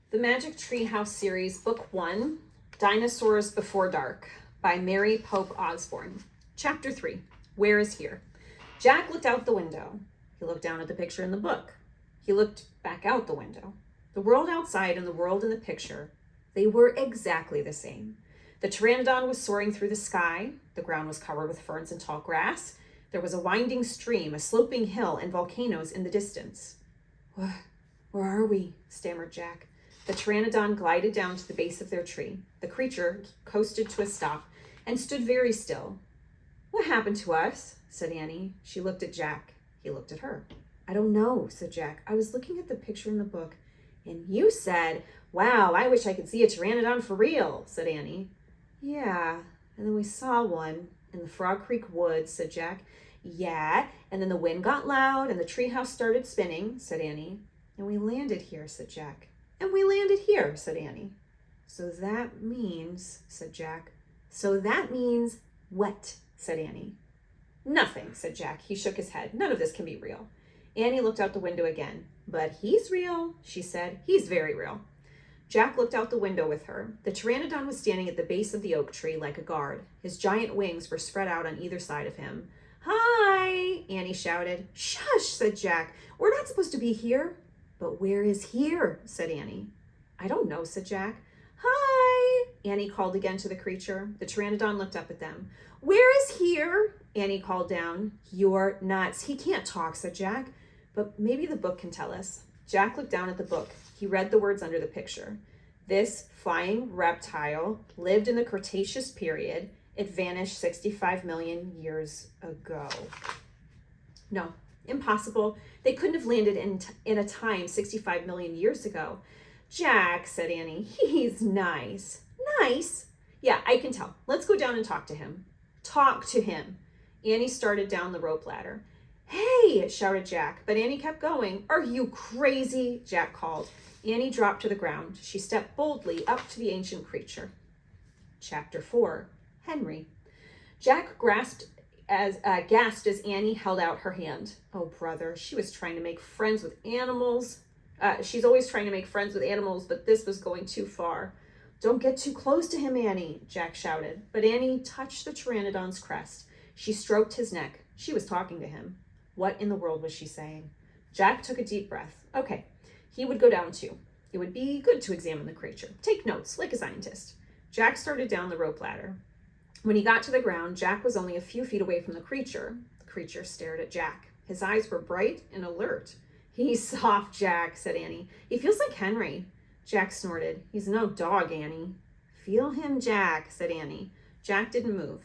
The Magic Treehouse Series, Book 1, Dinosaurs Before Dark, by Mary Pope Osborne. Chapter 3, Where is Here? Jack looked out the window. He looked down at the picture in the book. He looked back out the window. The world outside and the world in the picture, they were exactly the same. The pteranodon was soaring through the sky. The ground was covered with ferns and tall grass. There was a winding stream, a sloping hill, and volcanoes in the distance. Where are we? Stammered Jack. The pteranodon glided down to the base of their tree. The creature coasted to a stop and stood very still. What happened to us? Said Annie. She looked at Jack. He looked at her. I don't know, said Jack. I was looking at the picture in the book, and you said, wow, I wish I could see a pteranodon for real, said Annie. Yeah, and then we saw one in the Frog Creek woods, said Jack. Yeah, and then the wind got loud and the treehouse started spinning, said Annie. And we landed here, said Jack. And we landed here, said Annie. So that means, said Jack. So that means what? Said Annie. Nothing, said Jack. He shook his head. None of this can be real. Annie looked out the window again. But he's real, she said. He's very real. Jack looked out the window with her. The pteranodon was standing at the base of the oak tree like a guard. His giant wings were spread out on either side of him. Hi, Annie shouted. Shush, said Jack. We're not supposed to be here. But where is here? Said Annie. I don't know, said Jack. Hi, Annie called again to the creature. The pteranodon looked up at them. Where is here? Annie called down. You're nuts. He can't talk, said Jack. But maybe the book can tell us. Jack looked down at the book. He read the words under the picture. This flying reptile lived in the Cretaceous period. It vanished 65 million years ago. No, impossible. They couldn't have landed in a time 65 million years ago. Jack, said Annie, he's nice. Nice? Yeah, I can tell. Let's go down and talk to him. Talk to him. Annie started down the rope ladder. Hey, shouted Jack, but Annie kept going. Are you crazy? Jack called. Annie dropped to the ground. She stepped boldly up to the ancient creature. Chapter 4, Henry. Jack gasped as Annie held out her hand. Oh, brother, she was trying to make friends with animals. She's always trying to make friends with animals, but this was going too far. Don't get too close to him, Annie, Jack shouted. But Annie touched the pteranodon's crest. She stroked his neck. She was talking to him. What in the world was she saying? Jack took a deep breath. Okay, he would go down too. It would be good to examine the creature. Take notes, like a scientist. Jack started down the rope ladder. When he got to the ground, Jack was only a few feet away from the creature. The creature stared at Jack. His eyes were bright and alert. He's soft, Jack, said Annie. He feels like Henry. Jack snorted. He's no dog, Annie. Feel him, Jack, said Annie. Jack didn't move.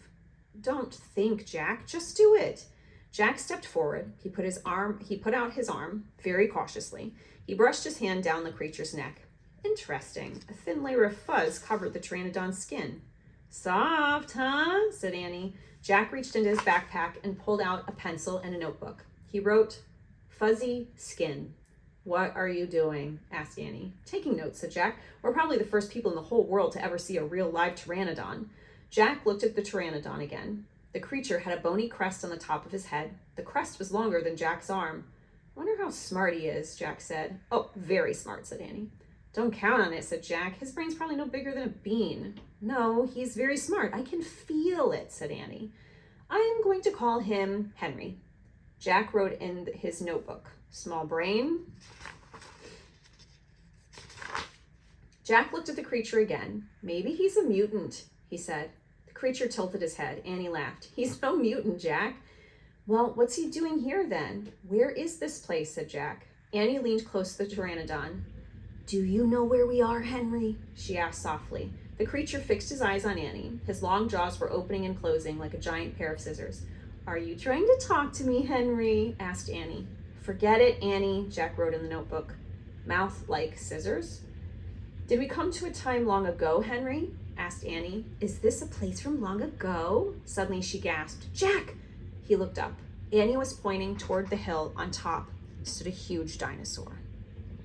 Don't think, Jack. Just do it. Jack stepped forward. He put out his arm very cautiously. He brushed his hand down the creature's neck. Interesting. A thin layer of fuzz covered the pteranodon's skin. Soft, huh? Said Annie. Jack reached into his backpack and pulled out a pencil and a notebook. He wrote, fuzzy skin. What are you doing? Asked Annie. Taking notes, said Jack. We're probably the first people in the whole world to ever see a real live pteranodon. Jack looked at the pteranodon again. The creature had a bony crest on the top of his head. The crest was longer than Jack's arm. I wonder how smart he is, Jack said. Oh, very smart, said Annie. Don't count on it, said Jack. His brain's probably no bigger than a bean. No, he's very smart. I can feel it, said Annie. I am going to call him Henry. Jack wrote in his notebook. Small brain. Jack looked at the creature again. Maybe he's a mutant, he said. The creature tilted his head. Annie laughed. He's no mutant, Jack. Well, what's he doing here then? Where is this place, said Jack. Annie leaned close to the pteranodon. Do you know where we are, Henry? She asked softly. The creature fixed his eyes on Annie. His long jaws were opening and closing like a giant pair of scissors. Are you trying to talk to me, Henry? Asked Annie. Forget it, Annie, Jack wrote in the notebook. Mouth like scissors? Did we come to a time long ago, Henry? Asked Annie. Is this a place from long ago? Suddenly she gasped. Jack! He looked up. Annie was pointing toward the hill on top stood a huge dinosaur.